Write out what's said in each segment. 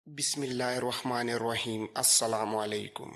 بسم اللہ الرحمن الرحیم۔ السلام علیکم۔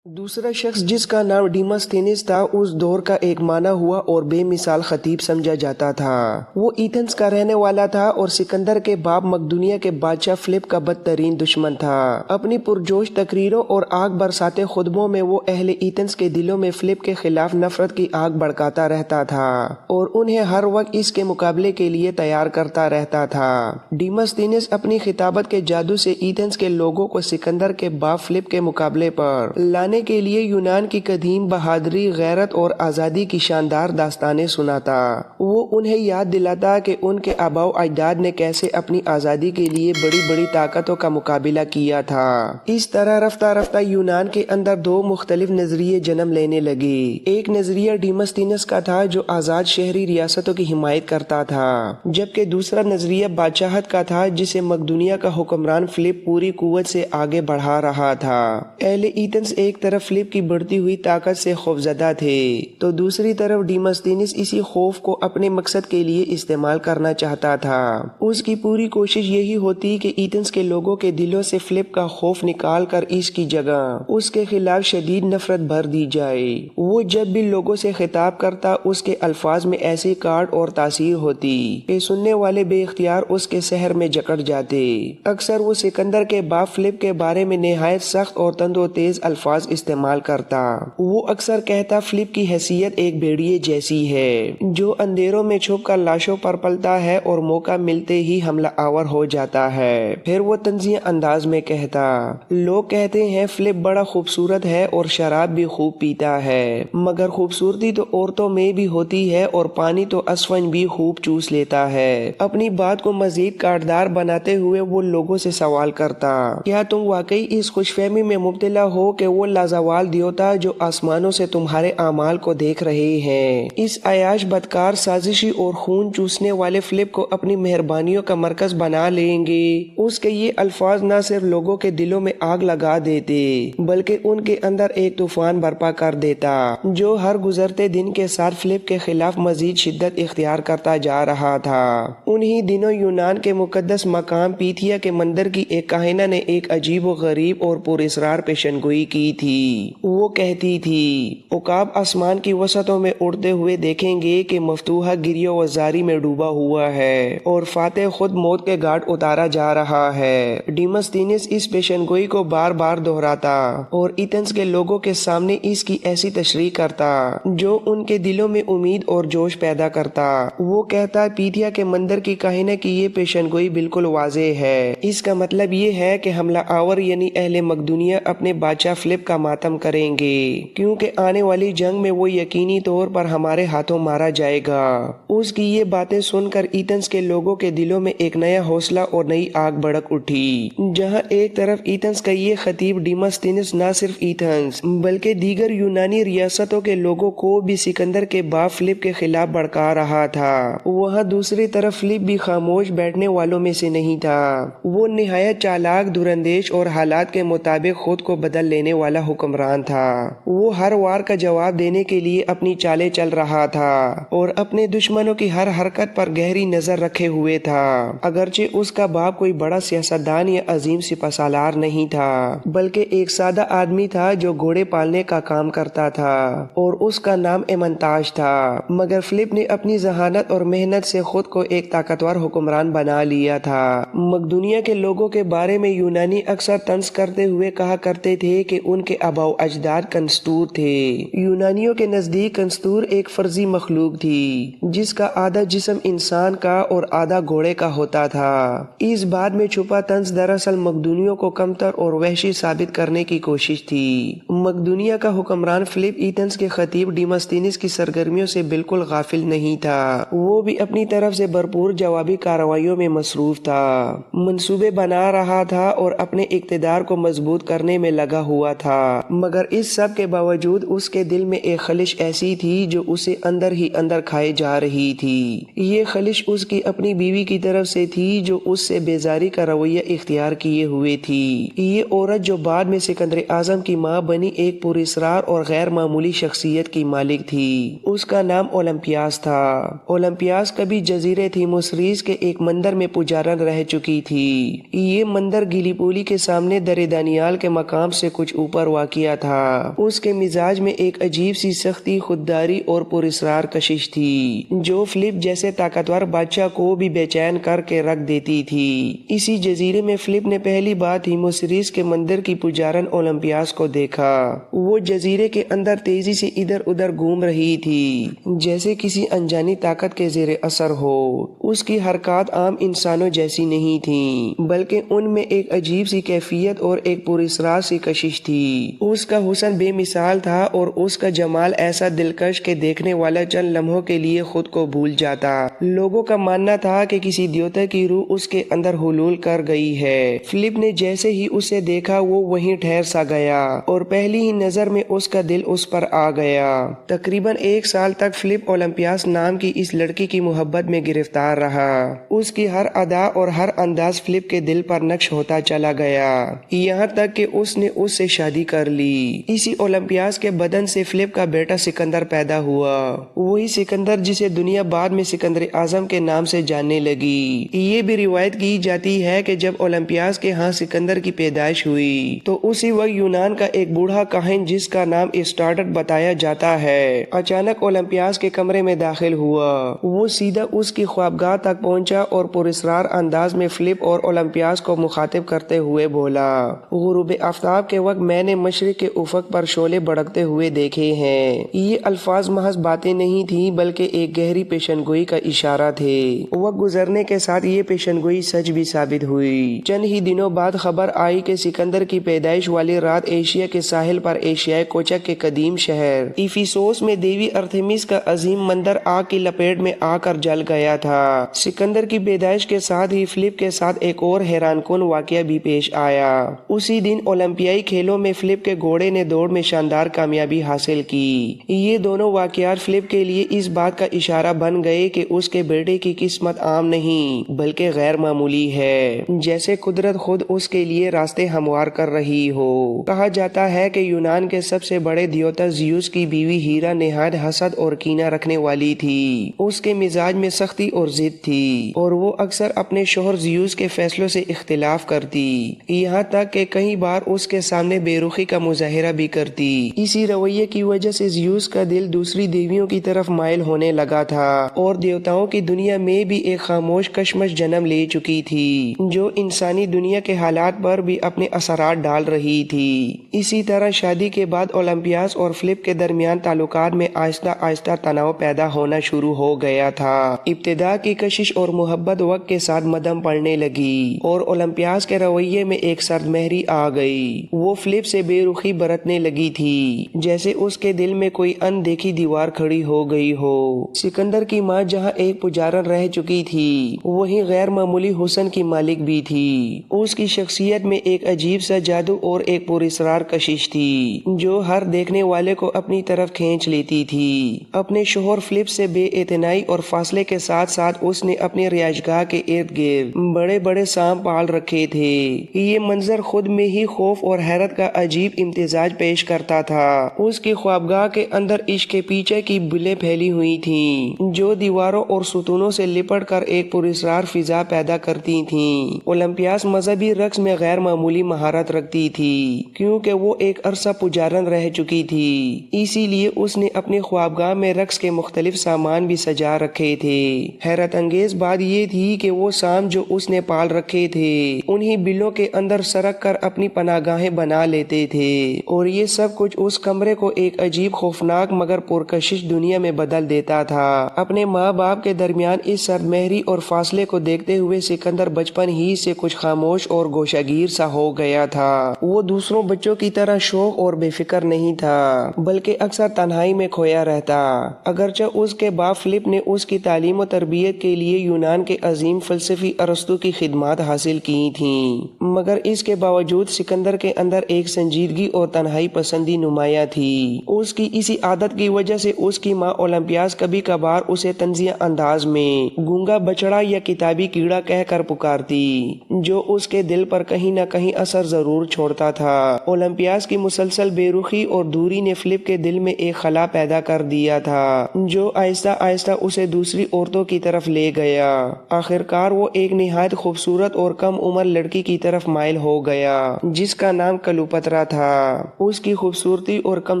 دوسرا شخص جس کا نام ڈیموستھینس تھا اس دور کا ایک مانا ہوا اور بے مثال خطیب سمجھا جاتا تھا۔ وہ ایتھنز کا رہنے والا تھا اور سکندر کے باپ مقدونیہ کے بادشاہ فلپ کا بدترین دشمن تھا۔ اپنی پرجوش تقریروں اور آگ برساتے خطبوں میں وہ اہل ایتھنز کے دلوں میں فلپ کے خلاف نفرت کی آگ بھڑکاتا رہتا تھا اور انہیں ہر وقت اس کے مقابلے کے لیے تیار کرتا رہتا تھا۔ ڈیموستھینس اپنی خطابت کے جادو سے ایتھنز کے لوگوں کو سکندر کے باپ فلپ کے مقابلے پر لانے کے لیے یونان کی قدیم بہادری، غیرت اور آزادی کی شاندار داستانیں سناتا۔ وہ انہیں یاد دلاتا کہ ان کے آباء و اجداد نے کیسے اپنی آزادی کے لیے بڑی بڑی طاقتوں کا مقابلہ کیا تھا۔ اس طرح رفتہ رفتہ یونان کے اندر دو مختلف نظریے جنم لینے لگے۔ ایک نظریہ ڈیموستھینس کا تھا جو آزاد شہری ریاستوں کی حمایت کرتا تھا، جبکہ دوسرا نظریہ بادشاہت کا تھا جسے مقدونیہ کا حکمران فلپ پوری قوت سے آگے بڑھا رہا تھا۔ اہل ایتھنز ایک طرف فلپ کی بڑھتی ہوئی طاقت سے خوفزدہ تھے تو دوسری طرف ڈیموستھینس اسی خوف کو اپنے مقصد کے لیے استعمال کرنا چاہتا تھا۔ اس کی پوری کوشش یہی ہوتی کہ ایتھنز کے لوگوں کے دلوں سے فلپ کا خوف نکال کر اس کی جگہ اس کے خلاف شدید نفرت بھر دی جائے۔ وہ جب بھی لوگوں سے خطاب کرتا اس کے الفاظ میں ایسی کاٹ اور تاثیر ہوتی کہ سننے والے بے اختیار اس کے سحر میں جکڑ جاتے۔ اکثر وہ سکندر کے باپ فلپ کے بارے میں نہایت سخت اور تند و تیز الفاظ استعمال کرتا۔ وہ اکثر کہتا فلپ کی حیثیت ایک بھیڑیے جیسی ہے جو اندھیروں میں چھپ کر لاشوں پر پلتا ہے اور موقع ملتے ہی حملہ آور ہو جاتا ہے۔ پھر وہ طنزیہ انداز میں کہتا، لوگ کہتے ہیں فلپ بڑا خوبصورت ہے اور شراب بھی خوب پیتا ہے، مگر خوبصورتی تو عورتوں میں بھی ہوتی ہے اور پانی تو اسفنج بھی خوب چوس لیتا ہے۔ اپنی بات کو مزید کاٹدار بناتے ہوئے وہ لوگوں سے سوال کرتا، کیا تم واقعی اس خوش فہمی میں مبتلا ہو کہ وہ لازوال دیوتا جو آسمانوں سے تمہارے اعمال کو دیکھ رہے ہیں، اس عیاش بدکار، سازشی اور خون چوسنے والے فلپ کو اپنی مہربانیوں کا مرکز بنا لیں گے؟ اس کے یہ الفاظ نہ صرف لوگوں کے دلوں میں آگ لگا دیتے بلکہ ان کے اندر ایک طوفان برپا کر دیتا جو ہر گزرتے دن کے ساتھ فلپ کے خلاف مزید شدت اختیار کرتا جا رہا تھا۔ انہی دنوں یونان کے مقدس مقام پیتھیا کے مندر کی ایک کاہنہ نے ایک عجیب و غریب اور پراسرار پیشن گوئی کی تھی۔ وہ کہتی تھی، عقاب آسمان کی وسعتوں میں اڑتے ہوئے دیکھیں گے کہ مفتوحہ گریہ و زاری میں ڈوبا ہوا ہے اور فاتح خود موت کے گھاٹ اتارا جا رہا ہے۔ ڈیموستھینس اس پیشن گوئی کو بار بار دہراتا اور ایتھنز کے لوگوں کے سامنے اس کی ایسی تشریح کرتا جو ان کے دلوں میں امید اور جوش پیدا کرتا۔ وہ کہتا، پیتھیا کے مندر کی کاہنہ کی یہ پیشن گوئی بالکل واضح ہے۔ اس کا مطلب یہ ہے کہ حملہ آور یعنی اہل مقدونیہ اپنے بادشاہ فلپ کا ماتم کریں گے، کیونکہ آنے والی جنگ میں وہ یقینی طور پر ہمارے ہاتھوں مارا جائے گا۔ اس کی یہ باتیں سن کر ایتھنز کے لوگوں کے دلوں میں ایک نیا حوصلہ اور نئی آگ بھڑک اٹھی۔ جہاں ایک طرف ایتھنز کا یہ خطیب ڈیموستھینس نہ صرف ایتھنز بلکہ دیگر یونانی ریاستوں کے لوگوں کو بھی سکندر کے باپ فلپ کے خلاف بھڑکا رہا تھا، وہاں دوسری طرف فلپ بھی خاموش بیٹھنے والوں میں سے نہیں تھا۔ وہ نہایت چالاک، دراندیش اور حالات کے مطابق خود کو بدل لینے والا حکمران تھا۔ وہ ہر وار کا جواب دینے کے لیے اپنی چالیں چل رہا تھا اور اپنے دشمنوں کی ہر حرکت پر گہری نظر رکھے ہوئے تھا۔ اگرچہ اس کا باپ کوئی بڑا سیاستدان یا عظیم سپہ سالار نہیں تھا بلکہ ایک سادہ آدمی تھا جو گھوڑے پالنے کا کام کرتا تھا اور اس کا نام ایمنتاش تھا، مگر فلپ نے اپنی ذہانت اور محنت سے خود کو ایک طاقتور حکمران بنا لیا تھا۔ مقدونیہ کے لوگوں کے بارے میں یونانی اکثر طنز کرتے ہوئے کہا کرتے تھے کہ ان کے آباء و اجداد کنستور تھے۔ یونانیوں کے نزدیک کنستور ایک فرضی مخلوق تھی جس کا آدھا جسم انسان کا اور آدھا گھوڑے کا ہوتا تھا۔ اس بات میں چھپا طنز دراصل مقدونیوں کو کمتر اور وحشی ثابت کرنے کی کوشش تھی۔ مقدونیہ کا حکمران فلپ ایتھنز کے خطیب ڈیموستھینس کی سرگرمیوں سے بالکل غافل نہیں تھا۔ وہ بھی اپنی طرف سے بھرپور جوابی کارروائیوں میں مصروف تھا، منصوبے بنا رہا تھا اور اپنے اقتدار کو مضبوط کرنے میں لگا ہوا تھا۔ مگر اس سب کے باوجود اس کے دل میں ایک خلش ایسی تھی جو اسے اندر ہی اندر کھائے جا رہی تھی۔ یہ خلش اس کی اپنی بیوی کی طرف سے تھی جو اس سے بیزاری کا رویہ اختیار کیے ہوئے تھی۔ یہ عورت جو بعد میں سکندر اعظم کی ماں بنی ایک پراسرار اور غیر معمولی شخصیت کی مالک تھی۔ اس کا نام اولمپیاس تھا۔ اولمپیاس کبھی جزیرے تھیموسریس کے ایک مندر میں پجارن رہ چکی تھی۔ یہ مندر گلی پولی کے سامنے در دانیال کے مقام سے کچھ اوپر واقع تھا۔ اس کے مزاج میں ایک عجیب سی سختی، خودداری اور پراسرار کشش تھی جو فلپ جیسے طاقتور بادشاہ کو بھی بے چین کر کے رکھ دیتی تھی۔ اسی جزیرے میں فلپ نے پہلی بار تھیموسریس کے مندر کی پجارن اولمپیاس کو دیکھا۔ وہ جزیرے کے اندر تیزی سے ادھر ادھر گھوم رہی تھی جیسے کسی انجانی طاقت کے زیر اثر ہو۔ اس کی حرکات عام انسانوں جیسی نہیں تھیں بلکہ ان میں ایک عجیب سی کیفیت اور ایک پراسرار سی کشش تھی۔ اس کا حسن بے مثال تھا اور اس کا جمال ایسا دلکش کہ دیکھنے والا چند لمحوں کے لیے خود کو بھول جاتا۔ لوگوں کا ماننا تھا کہ کسی دیوتا کی روح اس کے اندر حلول کر گئی ہے۔ فلپ نے جیسے ہی اسے دیکھا وہ وہیں ٹھہر سا گیا اور پہلی ہی نظر میں اس کا دل اس پر آ گیا۔ تقریباً 1 سال تک فلپ اولمپیاس نام کی اس لڑکی کی محبت میں گرفتار رہا۔ اس کی ہر ادا اور ہر انداز فلپ کے دل پر نقش ہوتا چلا گیا، یہاں تک کہ اس نے اس سے شادی کر لی۔ اسی اولمپیاس کے بدن سے فلپ کا بیٹا سکندر پیدا ہوا، وہی سکندر جسے دنیا بعد میں سکندر اعظم کے نام سے جاننے لگی۔ یہ بھی روایت کی جاتی ہے کہ جب اولمپیاس کے ہاں سکندر کی پیدائش ہوئی تو اسی وقت یونان کا ایک بوڑھا کاہن جس کا نام اسٹارٹس بتایا جاتا ہے اچانک اولمپیاس کے کمرے میں داخل ہوا۔ وہ سیدھا اس کی خوابگاہ تک پہنچا اور پراسرار انداز میں فلپ اور اولمپیاس کو مخاطب کرتے ہوئے بولا، غروب آفتاب کے وقت میں نے مشرق کے افق پر شعلے بھڑکتے ہوئے دیکھے ہیں۔ یہ الفاظ محض باتیں نہیں تھیں بلکہ ایک گہری پیشن گوئی کا اشارہ تھے۔ وقت گزرنے کے ساتھ یہ پیشن گوئی سچ بھی ثابت ہوئی۔ چند ہی دنوں بعد خبر آئی کہ سکندر کی پیدائش والی رات ایشیا کے ساحل پر ایشیائے کوچک کے قدیم شہر ایفیسوس میں دیوی ارتھمیس کا عظیم مندر آگ کی لپیٹ میں آ کر جل گیا تھا۔ سکندر کی پیدائش کے ساتھ ہی فلپ کے ساتھ ایک اور حیران کن واقعہ بھی پیش آیا۔ اسی دن اولمپیائی کھیلوں میں فلپ کے گھوڑے نے دوڑ میں شاندار کامیابی حاصل کی۔ یہ دونوں واقعات فلپ کے لیے اس بات کا اشارہ بن گئے کہ اس کے بیٹے کی قسمت عام نہیں بلکہ غیر معمولی ہے، جیسے قدرت خود اس کے لیے راستے ہموار کر رہی ہو۔ کہا جاتا ہے کہ یونان کے سب سے بڑے دیوتا زیوس کی بیوی ہیرا نہایت حسد اور کینہ رکھنے والی تھی۔ اس کے مزاج میں سختی اور ضد تھی اور وہ اکثر اپنے شوہر زیوس کے فیصلوں سے اختلاف کرتی، یہاں تک کہ کئی بار اس کے سامنے بے رخی کا مظاہرہ بھی کرتی۔ اسی رویے کی وجہ سے زیوس کا دل دوسری دیویوں کی طرف مائل ہونے لگا تھا اور دیوتاؤں کی دنیا میں بھی ایک خاموش کشمش جنم لے چکی تھی جو انسانی دنیا کے حالات پر بھی اپنے اثرات ڈال رہی تھی۔ اسی طرح شادی کے بعد اولمپیاس اور فلپ کے درمیان تعلقات میں آہستہ آہستہ تناؤ پیدا ہونا شروع ہو گیا تھا۔ ابتدا کی کشش اور محبت وقت کے ساتھ مدھم پڑنے لگی اور اولمپیاس کے رویے میں ایک سرد مہری آ گئی۔ وہ فلپ سے بے رخی برتنے لگی تھی جیسے اس کے دل میں کوئی ان دیکھی دیوار کھڑی ہو گئی ہو۔ سکندر کی ماں جہاں ایک پجارن رہ چکی تھی وہیں غیر معمولی حسن کی مالک بھی تھی۔ اس کی شخصیت میں ایک عجیب سا جادو اور ایک پراسرار کشش تھی جو ہر دیکھنے والے کو اپنی طرف کھینچ لیتی تھی۔ اپنے شوہر فلپ سے بے اعتنائی اور فاصلے کے ساتھ ساتھ اس نے اپنے رہائش گاہ کے ارد گرد بڑے بڑے سانپ پال رکھے تھے۔ یہ منظر خود میں ہی خوف اور حیرت کا عجیب امتزاج پیش کرتا تھا۔ اس کی خوابگاہ کے اندر عشق کے پیچھے کی بلیں پھیلی ہوئی تھیں جو دیواروں اور ستونوں سے لپٹ کر ایک پراسرار فضا پیدا کرتی تھیں۔ اولمپیاس مذہبی رقص میں غیر معمولی مہارت رکھتی تھی کیونکہ وہ ایک عرصہ پجارن رہ چکی تھی، اسی لیے اس نے اپنی خوابگاہ میں رقص کے مختلف سامان بھی سجا رکھے تھے۔ حیرت انگیز بات یہ تھی کہ وہ سانپ جو اس نے پال رکھے تھے انہی بلوں کے اندر سرک کر اپنی پناہ گاہیں بنا لیتے تھے اور یہ سب کچھ اس کمرے کو ایک عجیب خوفناک مگر پرکشش دنیا میں بدل دیتا تھا۔ اپنے ماں باپ کے درمیان اس سرد مہری اور فاصلے کو دیکھتے ہوئے سکندر بچپن ہی سے کچھ خاموش اور گوشہ گیر سا ہو گیا تھا۔ وہ دوسروں بچوں کی طرح شوق اور بے فکر نہیں تھا بلکہ اکثر تنہائی میں کھویا رہتا۔ اگرچہ اس کے باپ فلپ نے اس کی تعلیم و تربیت کے لیے یونان کے عظیم فلسفی ارسطو کی خدمات حاصل کی تھیں مگر اس کے باوجود سکندر کے اندر ایک سنجیدگی اور تنہائی پسندی نمایاں تھی۔ اس کی اسی عادت کی وجہ سے اس کی ماں اولمپیاس کبھی کبھار اسے طنزیہ انداز میں گونگا بچڑا یا کتابی کیڑا کہہ کر پکارتی، جو اس کے دل پر کہیں نہ کہیں اثر ضرور چھوڑتا تھا۔ اولمپیاس کی مسلسل بے رخی اور دوری نے فلپ کے دل میں ایک خلا پیدا کر دیا تھا جو آہستہ آہستہ اسے دوسری عورتوں کی طرف لے گیا۔ آخرکار وہ ایک نہایت خوبصورت اور کم عمر لڑکی کی طرف مائل ہو گیا جس کا نام کلوپترا تھا۔ اس کی خوبصورتی اور کم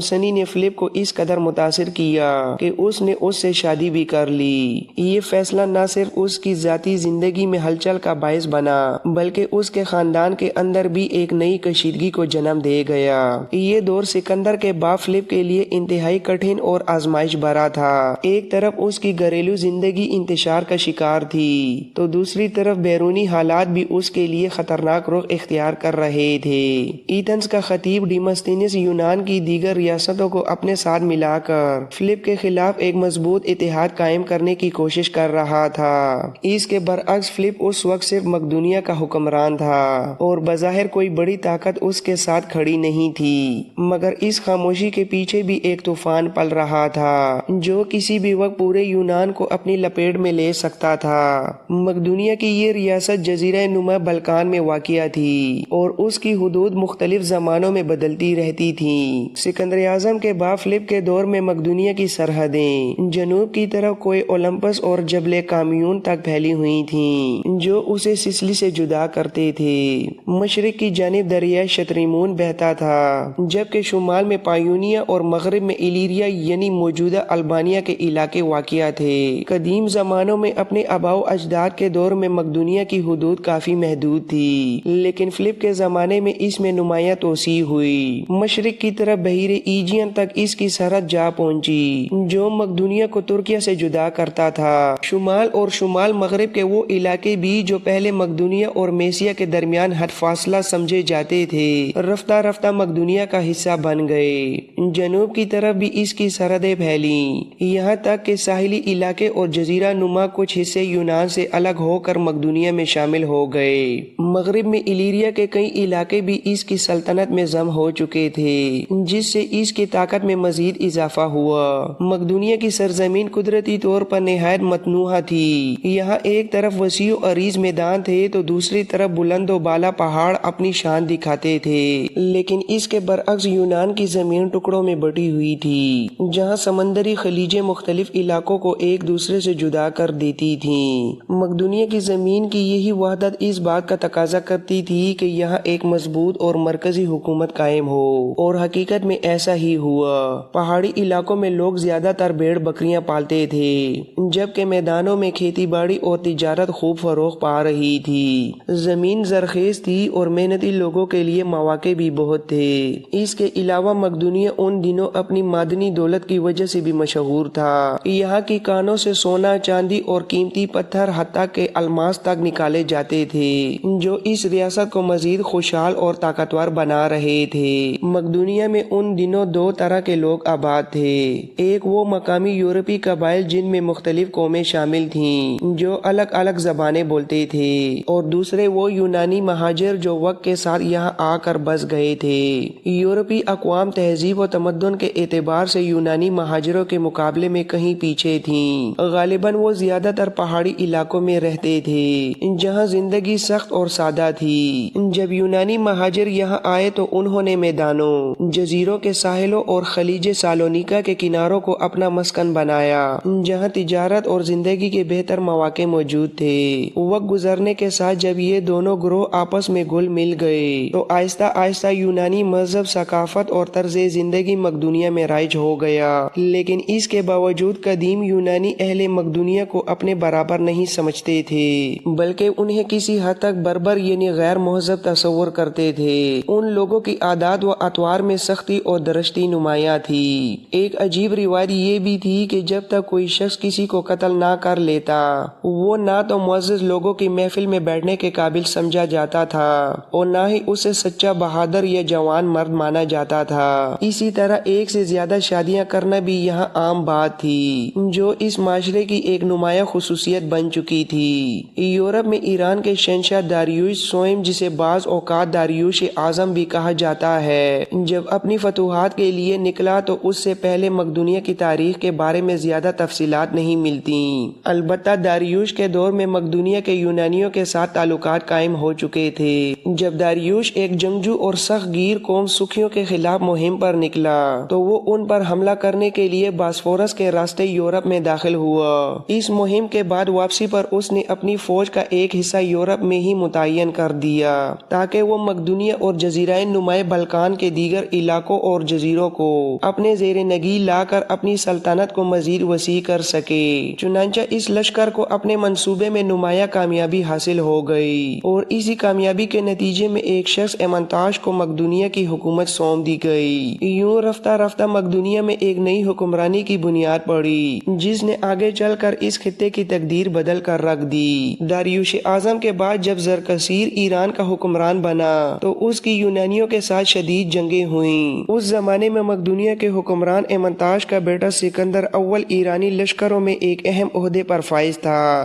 سنی نے فلپ کو اس قدر متاثر کیا کہ اس نے اس سے شادی بھی کر لی۔ یہ فیصلہ نہ صرف اس کی ذاتی زندگی میں ہلچل کا باعث بنا بلکہ اس کے خاندان کے اندر بھی ایک نئی کشیدگی کو جنم دے گیا۔ یہ دور سکندر کے باپ فلپ کے لیے انتہائی کٹھن اور آزمائش بھرا تھا۔ ایک طرف اس کی گھریلو زندگی انتشار کا شکار تھی تو دوسری طرف بیرونی حالات بھی اس کے لیے خطرناک رخ اختیار کر رہے تھے۔ ایتھنز کا خطیب ڈیموستھینس یونان کی دیگر ریاستوں کو اپنے ساتھ ملا کر فلپ کے خلاف ایک مضبوط اتحاد قائم کرنے کی کوشش کر رہا تھا۔ اس کے برعکس فلپ اس وقت صرف مقدونیہ کا حکمران تھا اور بظاہر کوئی بڑی طاقت اس کے ساتھ کھڑی نہیں تھی، مگر اس خاموشی کے پیچھے بھی ایک طوفان پل رہا تھا جو کسی بھی وقت پورے یونان کو اپنی لپیٹ میں لے سکتا تھا۔ مقدونیہ کی یہ ریاست جزیرہ نما بلقان میں واقع تھی اور اس کی حدود مختلف زمانوں میں بدلتی رہتی تھیں۔ سکندر اعظم کے بعد فلپ کے دور میں مقدونیہ کی سرحدیں جنوب کی طرف کوہ اولمپس اور جبل کامیون تک پھیلی ہوئی تھیں جو اسے سسلی سے جدا کرتے تھے۔ مشرق کی جانب دریائے شتریمون بہتا تھا جبکہ شمال میں پایونیا اور مغرب میں ایلیریا یعنی موجودہ البانیا کے علاقے واقع تھے۔ قدیم زمانوں میں اپنے آباء و اجداد کے دور میں مقدونیہ کی حدود کافی محدود تھی، لیکن فلپ کے زمانے میں اس میں نمایاں توسیع ہوئی۔ مشرق کی طرف بحیر ایجین تک اس کی سرحد جا پہنچی جو مقدونیہ کو ترکیہ سے جدا کرتا تھا۔ شمال اور شمال مغرب کے وہ علاقے بھی جو پہلے مقدونیہ اور میسیا کے درمیان حد فاصلہ سمجھے جاتے تھے رفتہ رفتہ مقدونیہ کا حصہ بن گئے۔ جنوب کی طرف بھی اس کی سرحدیں پھیلیں یہاں تک کہ ساحلی علاقے اور جزیرہ نما کچھ حصے یونان سے الگ ہو کر مقدونیہ میں شامل ہو گئے۔ مغرب میں ایلیریا کے کئی علاقے بھی اس کی سلطنت میں ضم ہو چکے تھے جس سے اس کی طاقت میں مزید اضافہ ہوا۔ مقدونیہ کی سرزمین قدرتی طور پر نہایت متنوع تھی۔ یہاں ایک طرف وسیع و عریض میدان تھے تو دوسری طرف بلند و بالا پہاڑ اپنی شان دکھاتے تھے، لیکن اس کے برعکس یونان کی زمین ٹکڑوں میں بٹی ہوئی تھی جہاں سمندری خلیجیں مختلف علاقوں کو ایک دوسرے سے جدا کر دیتی تھیں۔ مقدونیہ کی زمین کی یہی وحدت اس بات کا تقاضا کرتی تھی کہ یہاں ایک مضبوط اور مرکزی حکومت قائم ہو، اور حقیقت میں ایسا ہی ہوا۔ پہاڑی علاقوں میں لوگ زیادہ تر بھیڑ بکریاں پالتے تھے جبکہ میدانوں میں کھیتی باڑی اور تجارت خوب فروغ پا رہی تھی۔ زمین زرخیز تھی اور محنتی لوگوں کے لیے مواقع بھی بہت تھے۔ اس کے علاوہ مقدونیہ ان دنوں اپنی معدنی دولت کی وجہ سے بھی مشہور تھا۔ یہاں کی کانوں سے سونا، چاندی اور قیمتی پتھر حتیٰ کہ الماس تک نکالے جاتے تھے جو اس ریاست کو مزید خوشحال اور طاقتور بنا رہے تھے۔ مقدونیہ میں ان دنوں دو طرح کے لوگ آباد تھے، ایک وہ مقامی یورپی قبائل جن میں مختلف قومیں شامل تھیں جو الگ الگ زبانیں بولتے تھے، اور دوسرے وہ یونانی مہاجر جو وقت کے ساتھ یہاں آ کر بس گئے تھے۔ یورپی اقوام تہذیب و تمدن کے اعتبار سے یونانی مہاجروں کے مقابلے میں کہیں پیچھے تھیں۔ غالباً وہ زیادہ تر پہاڑی علاقوں میں رہتے تھے جہاں زندگی سخت اور سادہ تھی۔ جب یونانی مہاجر یہاں آئے تو انہوں نے میدانوں، جزیروں کے ساحلوں اور خلیج سالونیکا کے کناروں کو اپنا مسکن بنایا جہاں تجارت اور زندگی کے بہتر مواقع موجود تھے۔ وقت گزرنے کے ساتھ جب یہ دونوں گروہ آپس میں گھل مل گئے تو آہستہ آہستہ یونانی مذہب، ثقافت اور طرز زندگی مقدونیہ میں رائج ہو گیا، لیکن اس کے باوجود قدیم یونانی اہل مقدونیہ کو اپنے برابر نہیں سمجھتے تھے بلکہ انہیں کسی حد تک بربر یعنی غیر مہذب تصور کرتے تھے۔ ان لوگوں کی عادات و اطوار میں سختی اور درشتی نمایاں تھی۔ ایک عجیب روایت یہ بھی تھی کہ جب تک کوئی شخص کسی کو قتل نہ کر لیتا وہ نہ تو معزز لوگوں کی محفل میں بیٹھنے کے قابل سمجھا جاتا تھا اور نہ ہی اسے سچا بہادر یا جوان مرد مانا جاتا تھا۔ اسی طرح ایک سے زیادہ شادیاں کرنا بھی یہاں عام بات تھی جو اس معاشرے کی ایک نمایاں خصوصیت بن چکی تھی۔ یورپ میں ایران کے شہنشاہ داریوش سوئم، جسے بعض اوقات داریوش اعظم بھی کہا جاتا ہے۔ جب اپنی فتوحات کے لیے نکلا تو اس سے پہلے مقدونیہ کی تاریخ کے بارے میں زیادہ تفصیلات نہیں ملتی، البتہ داریوش کے دور میں مقدونیہ کے یونانیوں کے ساتھ تعلقات قائم ہو چکے تھے۔ جب داریوش ایک جنگجو اور سخت گیر قوم سکھیوں کے خلاف مہم پر نکلا تو وہ ان پر حملہ کرنے کے لیے باسفورس کے راستے یورپ میں داخل ہوا۔ اس مہم کے بعد واپسی پر اس نے اپنی فوج کا ایک حصہ یورپ میں ہی متعین کر دیا تاکہ وہ مقدونیہ اور جزیرۂ نمائے بلقان کے دیگر علاقوں اور جزیروں کو اپنے زیر نگی لا کر اپنی سلطنت کو مزید وسیع کر سکے۔ چنانچہ اس لشکر کو اپنے منصوبے میں نمایاں کامیابی حاصل ہو گئی اور اسی کامیابی کے نتیجے میں ایک شخص ایمنتاش کو مقدونیہ کی حکومت سونپ دی گئی۔ یوں رفتہ رفتہ مقدونیہ میں ایک نئی حکمرانی کی بنیاد پڑی جس نے آگے چل کر اس خطے کی تقدیر بدل کر رکھ دی۔ داریوش اعظم کے بعد جب زرکسیر ایران کا حکمران بنا تو اس کی یونانیوں کے ساتھ شدید جنگیں ہوئیں۔ اس زمانے میں مقدونیہ کے حکمران ایمنتاش کا بیٹا سکندر اول ایرانی لشکروں میں ایک اہم عہدے پر فائز تھا۔